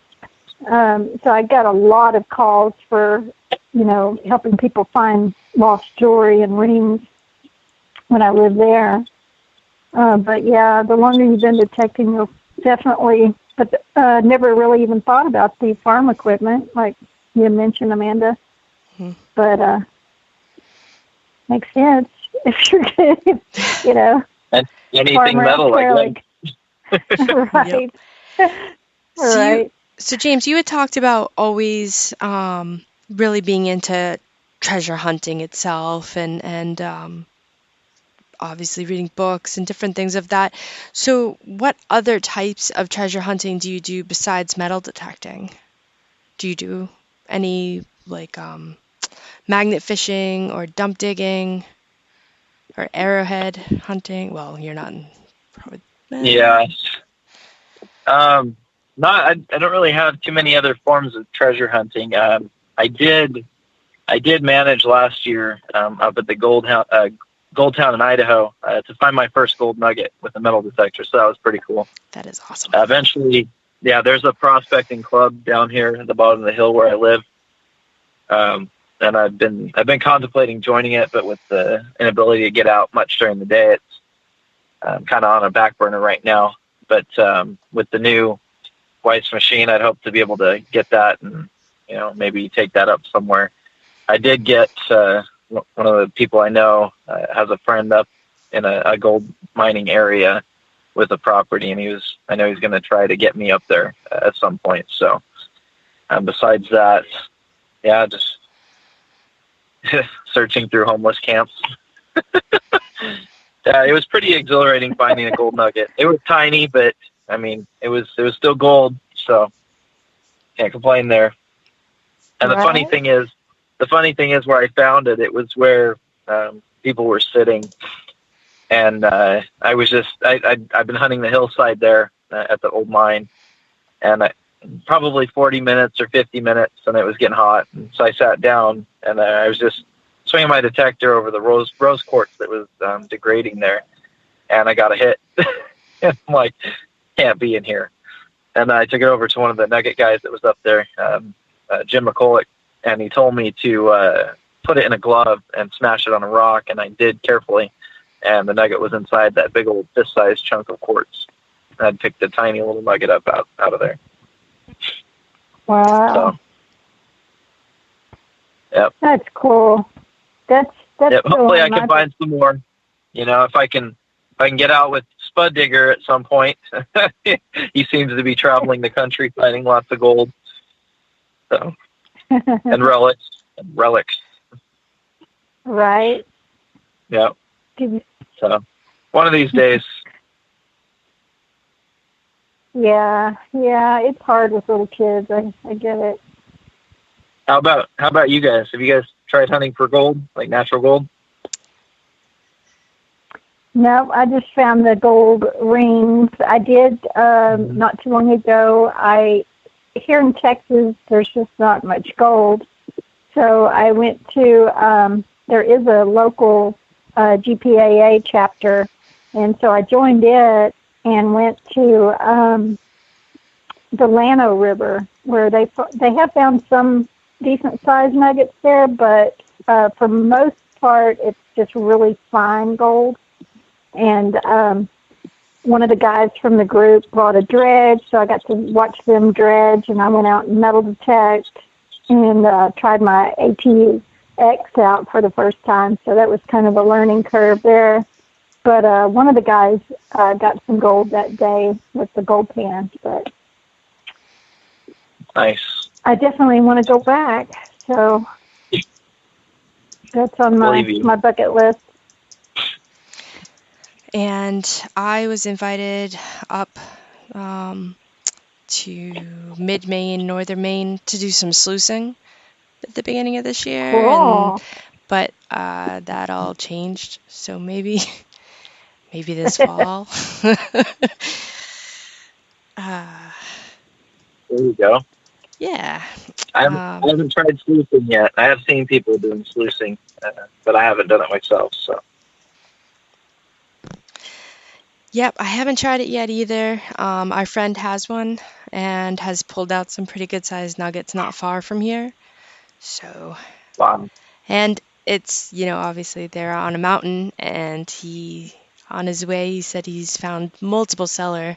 S2: So I got a lot of calls for, you know, helping people find lost jewelry and rings when I lived there. But yeah, the longer you've been detecting, you'll definitely, but never really even thought about the farm equipment, like you mentioned, Amanda. But makes sense if you're good, you know.
S3: And anything metal like that.
S2: Right. Right.
S1: So James, you had talked about always really being into treasure hunting itself, and obviously reading books and different things of that. So what other types of treasure hunting do you do besides metal detecting? Do you do any like magnet fishing or dump digging or arrowhead hunting? Well, you're not in probably.
S3: Yeah. I don't really have too many other forms of treasure hunting. I did I did manage last year up at the Gold Town in Idaho to find my first gold nugget with a metal detector. So that was pretty cool.
S1: That is awesome.
S3: Eventually, yeah, there's a prospecting club down here at the bottom of the hill where I live. And I've been contemplating joining it, but with the inability to get out much during the day, it's kind of on a back burner right now. But with the new Weiss machine, I'd hope to be able to get that and maybe take that up somewhere. I did get one of the people I know has a friend up in a gold mining area with a property, and I know he's going to try to get me up there at some point. So besides that, yeah, just searching through homeless camps. It was pretty exhilarating finding a gold nugget. It was tiny, but I mean, it was still gold, so can't complain there. And the funny thing is where I found it. It was where people were sitting, and I've been hunting the hillside there at the old mine, and probably 40 minutes or 50 minutes, and it was getting hot. And so I sat down, and I was just swinging my detector over the rose quartz that was degrading there, and I got a hit. I'm like, can't be in here. And I took it over to one of the nugget guys that was up there, Jim McCulloch, and he told me to put it in a glove and smash it on a rock, and I did carefully, and the nugget was inside that big old fist-sized chunk of quartz. I'd picked a tiny little nugget up out of there.
S2: Wow.
S3: So, yep.
S2: That's cool. That's
S3: yep.
S2: cool.
S3: Hopefully I can find some more. If I can get out with Spud Digger at some point. He seems to be traveling the country finding lots of gold. So, and relics.
S2: Right.
S3: Yep. So, one of these days.
S2: Yeah, it's hard with little kids. I get it.
S3: How about you guys? Have you guys tried hunting for gold, like natural gold?
S2: No, I just found the gold rings. I did not too long ago. Here in Texas, there's just not much gold. So I went to, there is a local GPAA chapter, and so I joined it and went to the Llano River, where they have found some decent-sized nuggets there, but for most part, it's just really fine gold. And one of the guys from the group brought a dredge, so I got to watch them dredge, and I went out and metal detect and tried my ATX out for the first time, so that was kind of a learning curve there. But one of the guys got some gold that day with the gold pan. But
S3: nice.
S2: I definitely want to go back, so that's on my bucket list.
S1: And I was invited up to mid-Maine, northern Maine, to do some sluicing at the beginning of this year.
S2: Cool.
S1: But that all changed, so maybe this fall.
S3: There you go.
S1: Yeah.
S3: I haven't tried sluicing yet. I have seen people doing sluicing, but I haven't done it myself. So.
S1: Yep, I haven't tried it yet either. Our friend has one and has pulled out some pretty good-sized nuggets not far from here. So.
S3: Wow.
S1: And it's, obviously they're on a mountain, and on his way, he said he's found multiple cellar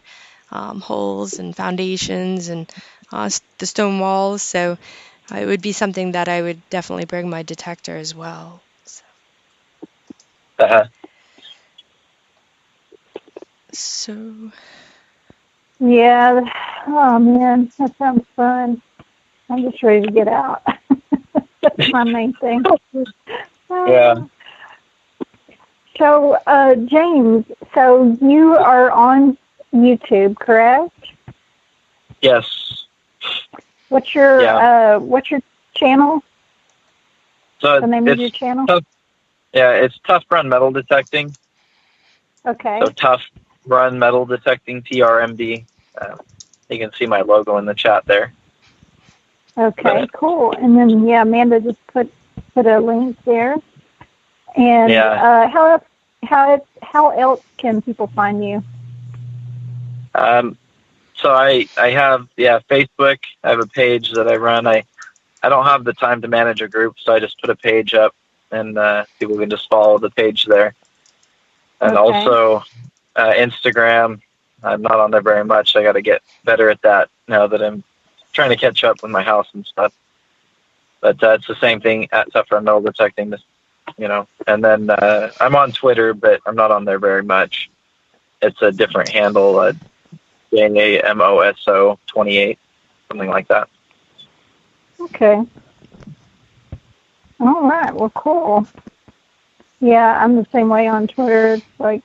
S1: holes and foundations and the stone walls. So it would be something that I would definitely bring my detector as well. So. So.
S2: Yeah. Oh, man. That sounds fun. I'm just ready to get out. That's my main thing.
S3: Yeah.
S2: So, James, so you are on YouTube, correct?
S3: Yes.
S2: What's your channel?
S3: So
S2: the name of your channel?
S3: It's Tough Run Metal Detecting.
S2: Okay.
S3: So Tough Run Metal Detecting, TRMD. You can see my logo in the chat there.
S2: Okay, cool. And then Amanda just put put a link there. And
S3: Yeah.
S2: how else can people find you?
S3: So I have Facebook. I have a page that I run. I don't have the time to manage a group, so I just put a page up, and people can just follow the page there. And also Instagram. I'm not on there very much. I got to get better at that now that I'm trying to catch up with my house and stuff. But it's the same thing except for metal detecting this, And then I'm on Twitter, but I'm not on there very much. It's a different handle, JAMOSO 28, something like that.
S2: Okay. All right. Well, cool. Yeah, I'm the same way on Twitter. It's like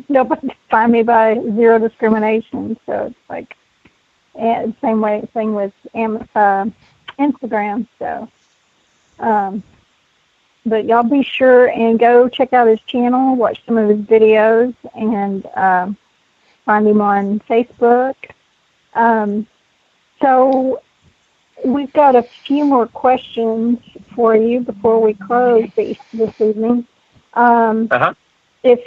S2: nobody can find me by zero discrimination. So it's like, and same with Instagram. So, but y'all be sure and go check out his channel, watch some of his videos, and find him on Facebook. So we've got a few more questions for you before we close this evening. If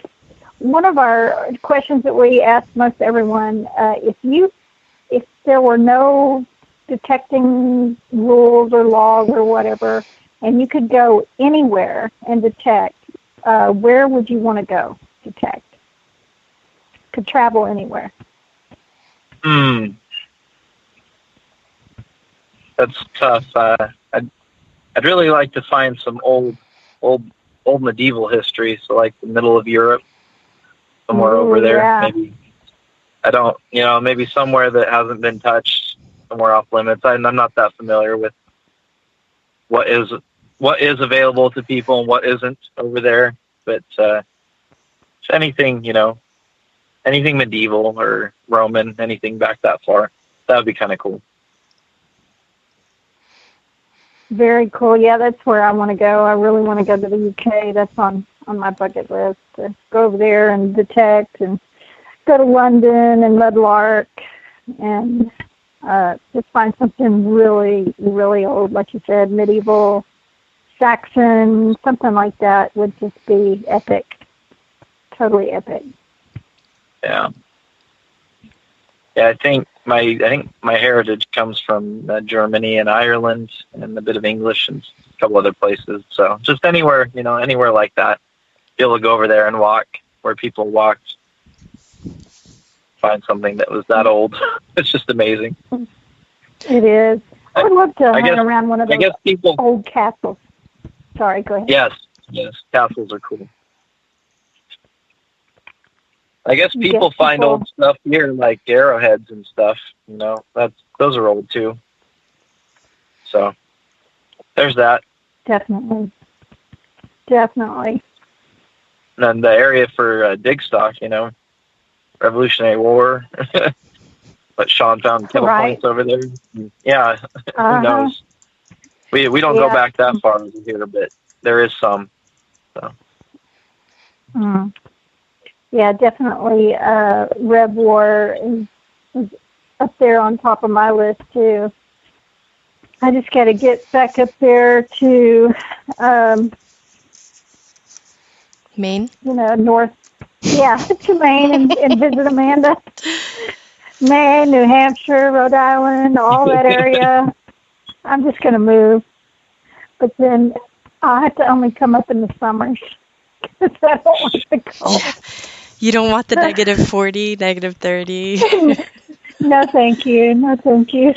S2: one of our questions that we ask most everyone, if there were no detecting rules or laws or whatever, and you could go anywhere and detect, where would you want to go detect? Could travel anywhere.
S3: That's tough. I'd really like to find some old medieval history, so like the middle of Europe, somewhere over there.
S2: Yeah.
S3: Maybe maybe somewhere that hasn't been touched, somewhere off limits. I'm not that familiar with what is available to people and what isn't over there. But anything, anything medieval or Roman, anything back that far, that would be kind of cool.
S2: Very cool. Yeah, that's where I want to go. I really want to go to the UK. That's on my bucket list, to go over there and detect, and go to London and Mudlark, and just find something really, really old, like you said, medieval, Saxon, something like that would just be epic. Totally epic.
S3: Yeah. Yeah, I think my heritage comes from Germany and Ireland and a bit of English and a couple other places. So just anywhere like that, be able to go over there and walk where people walked, find something that was that old. It's just amazing.
S2: It is. I would love to hang around one of those old castles. Sorry, go ahead.
S3: Yes, castles are cool. I guess people find old stuff here, like arrowheads and stuff. Those are old too. So there's that.
S2: Definitely.
S3: And then the area for Digstock, Revolutionary War. But Sean found kettle points over there. Yeah, who knows? We don't go back that far over here, but there is some. So.
S2: Yeah, definitely. Rev War is up there on top of my list too. I just got to get back up there to
S1: Maine.
S2: North. Yeah, to Maine and visit Amanda. Maine, New Hampshire, Rhode Island, all that area. I'm just going to move, but then I'll have to only come up in the summers because I don't want to go.
S1: Yeah. You don't want the -40, -30.
S2: No, thank you. No, thank you.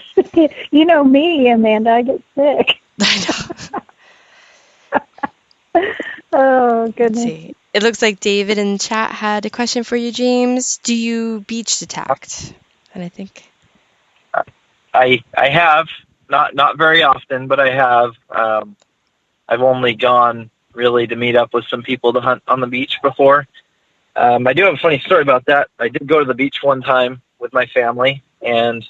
S2: You know me, Amanda. I get sick.
S1: I
S2: know. Oh, goodness.
S1: Let's see. It looks like David in chat had a question for you, James. Do you beach detect? And I think
S3: I have not very often, but I have. I've only gone really to meet up with some people to hunt on the beach before. I do have a funny story about that. I did go to the beach one time with my family, and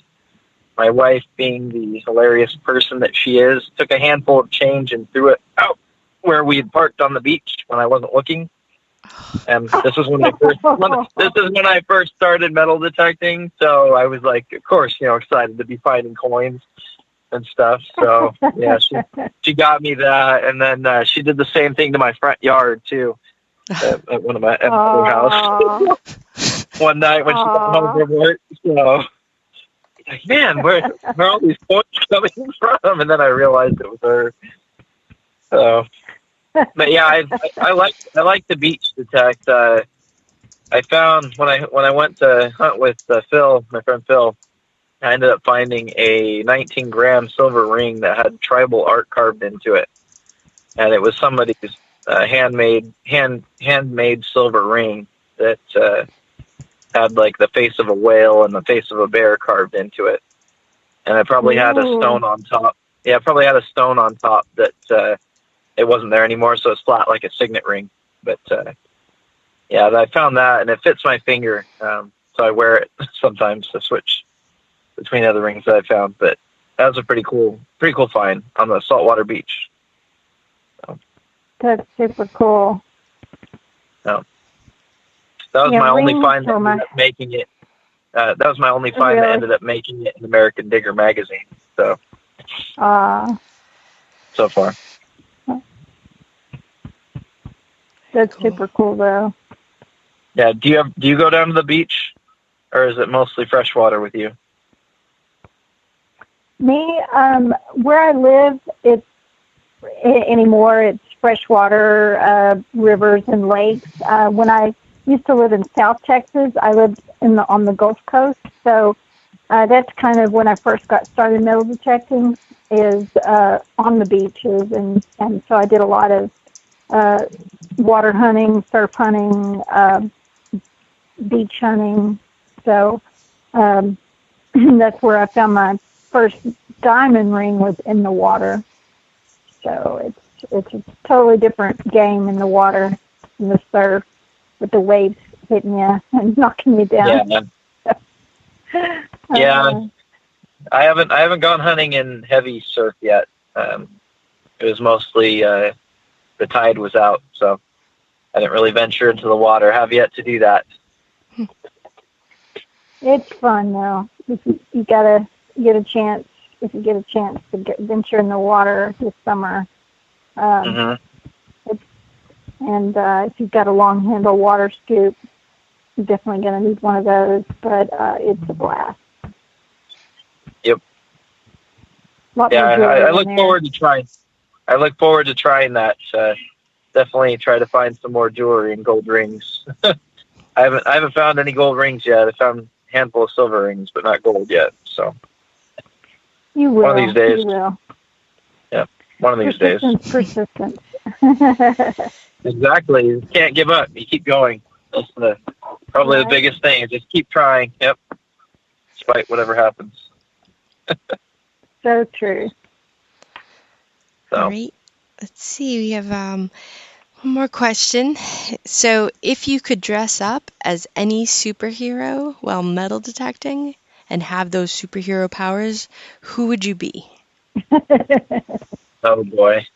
S3: my wife, being the hilarious person that she is, took a handful of change and threw it out where we had parked on the beach when I wasn't looking. And this is when I first started metal detecting. So I was like, of course, excited to be finding coins. and stuff. So yeah, she got me that, and then she did the same thing to my front yard too at one of my at my house one night when she got home from work. So like, man, where are all these points coming from? And then I realized it was her. So, but yeah, I like the beach detect. I found when I went to hunt with Phil, my friend Phil, I ended up finding a 19-gram silver ring that had tribal art carved into it, and it was somebody's handmade silver ring that had like the face of a whale and the face of a bear carved into it, and I probably had a stone on top. Yeah, I probably had a stone on top that it wasn't there anymore, so it's flat like a signet ring. But yeah, I found that, and it fits my finger, so I wear it sometimes to switch between other rings that I found. But that was a pretty cool find on the saltwater beach. So,
S2: that's super cool.
S3: so that was my only find that ended up making it. That was my only find that ended up making it in American Digger magazine. So, so far.
S2: That's super cool, though.
S3: Yeah. Do you go down to the beach, or is it mostly freshwater with you?
S2: Me, where I live, it's freshwater rivers and lakes. When I used to live in South Texas, I lived on the Gulf Coast, so that's kind of when I first got started metal detecting, is on the beaches, and so I did a lot of water hunting, surf hunting, beach hunting. So that's where I found my first diamond ring, was in the water. So it's a totally different game in the water, in the surf, with the waves hitting you and knocking you down.
S3: Yeah. Yeah. I haven't gone hunting in heavy surf yet. It was mostly the tide was out, so I didn't really venture into the water. Have yet to do that.
S2: It's fun though. If you get a chance to venture in the water this summer. And if you've got a long handle water scoop, you're definitely going to need one of those. But it's a blast.
S3: Yep. Yeah, I look forward to trying. I look forward to trying that. Definitely try to find some more jewelry and gold rings. I haven't found any gold rings yet. I found a handful of silver rings, but not gold yet. So
S2: you will.
S3: One of these days.
S2: You will.
S3: Yeah, one of these days.
S2: Persistence.
S3: Exactly. You can't give up. You keep going. That's probably the biggest thing. Just keep trying. Yep. Despite whatever happens.
S2: So true.
S1: All right. Let's see. We have one more question. So, if you could dress up as any superhero while metal detecting and have those superhero powers, who would you be?
S3: Oh boy.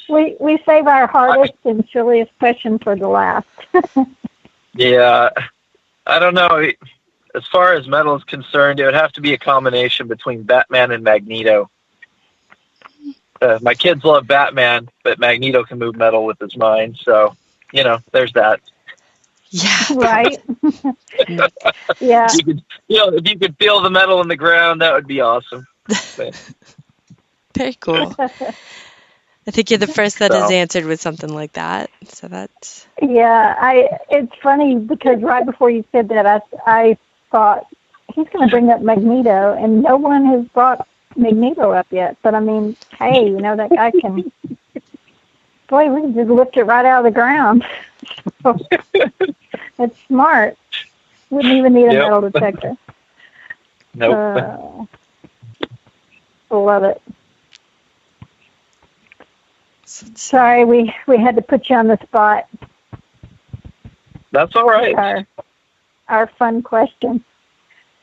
S2: We save our hardest and silliest question for the last.
S3: Yeah, I don't know. As far as metal is concerned, it would have to be a combination between Batman and Magneto. My kids love Batman, but Magneto can move metal with his mind, so there's that.
S1: Yeah.
S2: Right. Yeah.
S3: If you could feel the metal in the ground, that would be awesome.
S1: Very cool. I think you're the first that has answered with something like that. So that's.
S2: Yeah, it's funny because right before you said that, I thought he's going to bring up Magneto, and no one has brought Magneto up yet. But I mean, hey, that guy can. Boy, we can just lift it right out of the ground. So, it's smart. Wouldn't even need a metal detector.
S3: Nope.
S2: Love it. Sorry, we had to put you on the spot.
S3: That's all right.
S2: Our fun question.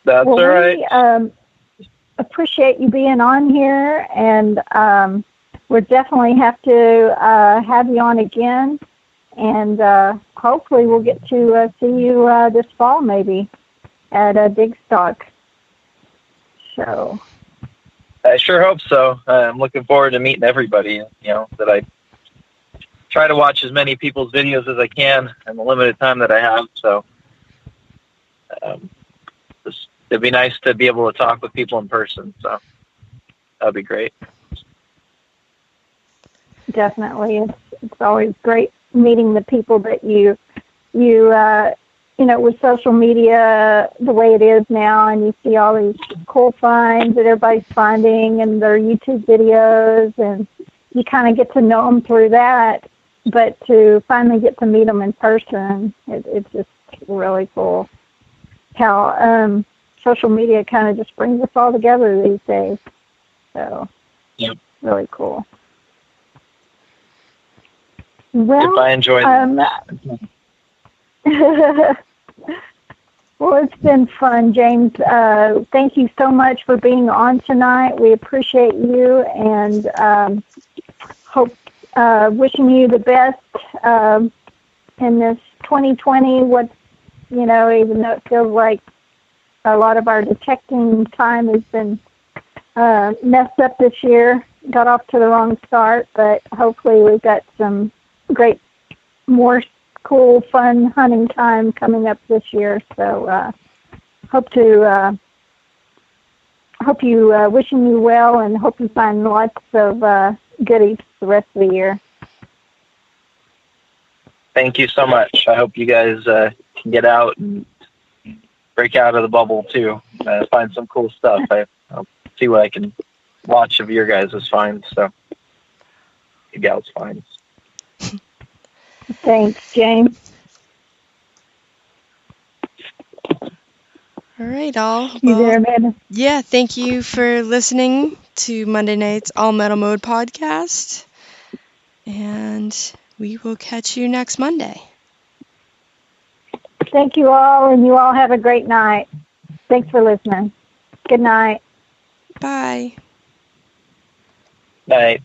S3: That's all right.
S2: We appreciate you being on here, and we'll definitely have to have you on again. And hopefully we'll get to see you this fall maybe at Dig Stock. So
S3: I sure hope so. I'm looking forward to meeting everybody, that I try to watch as many people's videos as I can in the limited time that I have. So it'd be nice to be able to talk with people in person. So that'd be great.
S2: Definitely. It's always great meeting the people that you with social media the way it is now, and you see all these cool finds that everybody's finding and their YouTube videos, and you kind of get to know them through that. But to finally get to meet them in person, it's just really cool how social media kind of just brings us all together these days. So,
S3: yep.
S2: Really cool. Well,
S3: I enjoyed
S2: well, it's been fun, James. Thank you so much for being on tonight. We appreciate you, and wishing you the best in this 2020. Even though it feels like a lot of our detecting time has been messed up this year, got off to the wrong start, but hopefully we've got some great, more cool, fun hunting time coming up this year. So wishing you well, and hope you find lots of goodies the rest of the year.
S3: Thank you so much. I hope you guys can get out and break out of the bubble too. Find some cool stuff. I'll see what I can watch of your guys' finds. So, you gals' finds.
S2: Thanks, James.
S1: All right, all.
S2: You there, Amanda?
S1: Yeah, thank you for listening to Monday night's All Metal Mode podcast. And we will catch you next Monday.
S2: Thank you all, and you all have a great night. Thanks for listening. Good night.
S1: Bye.
S3: Night.